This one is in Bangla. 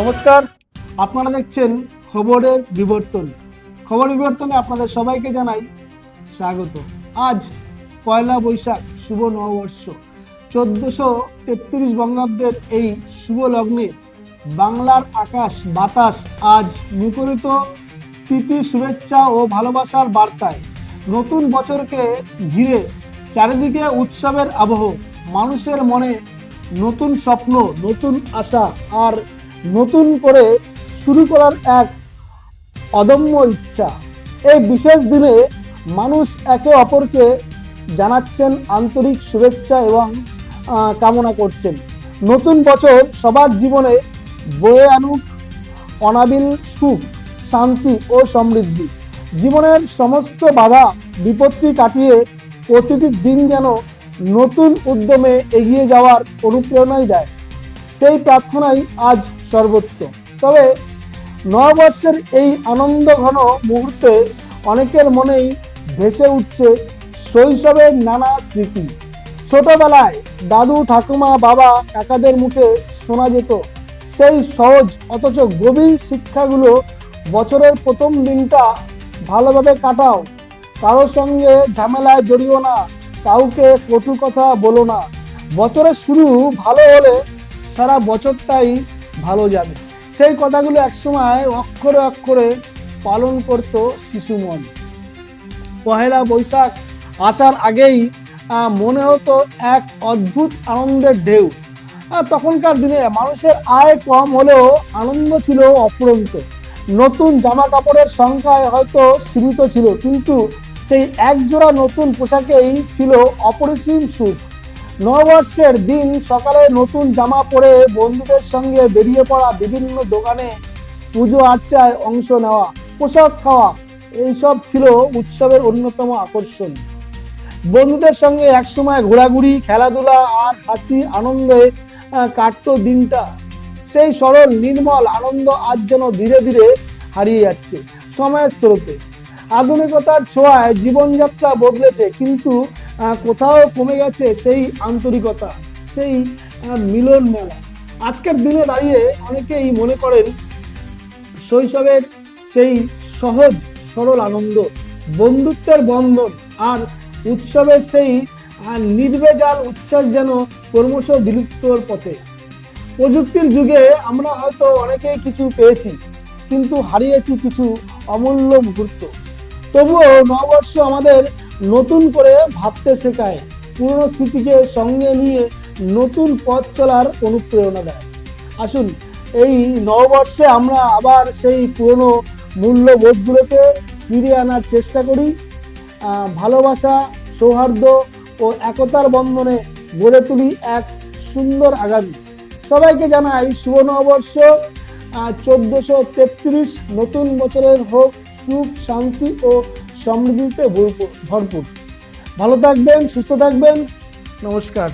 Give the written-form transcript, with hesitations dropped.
নমস্কার, আপনারা দেখছেন খবরের বিবর্তন। খবর বিবর্তনে আপনাদের সবাইকে জানাই স্বাগত। আজ পয়লা বৈশাখ, শুভ নববর্ষ 1433 বঙ্গাব্দের এই শুভ লগ্নে বাংলার আকাশ বাতাস আজ মুখরিত প্রীতি, শুভেচ্ছা ও ভালোবাসার বার্তায়। নতুন বছরকে ঘিরে চারিদিকে উৎসবের আবহ, মানুষের মনে নতুন স্বপ্ন, নতুন আশা আর নতুন করে শুরু করার এক অদম্য ইচ্ছা। এই বিশেষ দিনে মানুষ একে অপরকে জানাচ্ছেন আন্তরিক শুভেচ্ছা এবং কামনা করছেন নতুন বছর সবার জীবনে বয়ে আনুক অনাবিল সুখ, শান্তি ও সমৃদ্ধি। জীবনের সমস্ত বাধা বিপত্তি কাটিয়ে প্রতিটি দিন যেন নতুন উদ্যমে এগিয়ে যাওয়ার অনুপ্রেরণাই দেয়, সেই প্রার্থনাই আজ সর্বত্র। তবে নববর্ষের এই আনন্দ ঘন মুহূর্তে অনেকের মনেই ভেসে উঠছে শৈশবের নানা স্মৃতি। ছোটবেলায় দাদু, ঠাকুমা, বাবা, কাকাদের মুখে শোনা যেত সেই সহজ অথচ গভীর শিক্ষাগুলো। বছরের প্রথম দিনটা ভালোভাবে কাটাও, কারোর সঙ্গে ঝামেলায় জড়িও না, কাউকে কটু কথা বলো না। বছরের শুরু ভালো হলে সারা বছরটাই ভালো যাবে, সেই কথাগুলো একসময় অক্ষরে অক্ষরে পালন করত শিশু মন। পহেলা বৈশাখ আসার আগেই মনে হতো এক অদ্ভুত আনন্দের ঢেউ। তখনকার দিনে মানুষের আয় কম হলেও আনন্দ ছিল অফুরন্ত। নতুন জামা কাপড়ের সংখ্যায় হয়তো সীমিত ছিল, কিন্তু সেই একজোড়া নতুন পোশাকেই ছিল অপরিসীম সুখ। নববর্ষের দিন সকালে নতুন জামা পরে বন্ধুদের সঙ্গে বেরিয়ে পড়া, বিভিন্ন দোকানে পুজো আর্চায় অংশ নেওয়া, পোশাক খাওয়া, এইসব ছিল উৎসবের অন্যতম আকর্ষণ। বন্ধুদের সঙ্গে একসময় ঘোরাঘুরি, খেলাধুলা আর হাসি আনন্দে কাটতো দিনটা। সেই সরল নির্মল আনন্দ আজ যেন ধীরে ধীরে হারিয়ে যাচ্ছে সময়ের স্রোতে। আধুনিকতার ছোঁয়ায় জীবনযাত্রা বদলেছে, কিন্তু কোথাও কমে গেছে সেই আন্তরিকতা, সেই মিলন মেলা। আজকের দিনে দাঁড়িয়ে অনেকেই মনে করেন শৈশবের সেই সহজ সরল আনন্দ, বন্ধুত্বের বন্ধন আর উৎসবের সেই নির্ভেজাল উচ্ছ্বাস যেন ক্রমশ বিলুপ্তর পথে। প্রযুক্তির যুগে আমরা হয়তো অনেকেই কিছু পেয়েছি, কিন্তু হারিয়েছি কিছু অমূল্য মুহূর্ত। তবুও নববর্ষ আমাদের নতুন করে ভাবতে শেখায়, পুরনো স্মৃতিকে সঙ্গে নিয়ে নতুন পথ চলার অনুপ্রেরণা দেয়। আসুন এই নববর্ষে আমরা আবার সেই পুরনো মূল্যবোধগুলোকে ফিরিয়ে আনার চেষ্টা করি। ভালোবাসা, সৌহার্দ্য ও একতার বন্ধনে গড়ে তুলি এক সুন্দর আগামী। সবাইকে জানাই শুভ নববর্ষ 1433। নতুন বছরের হোক সুখ, শান্তি ও সমৃদ্ধিতে ভরপুর। ভালো থাকবেন, সুস্থ থাকবেন। নমস্কার।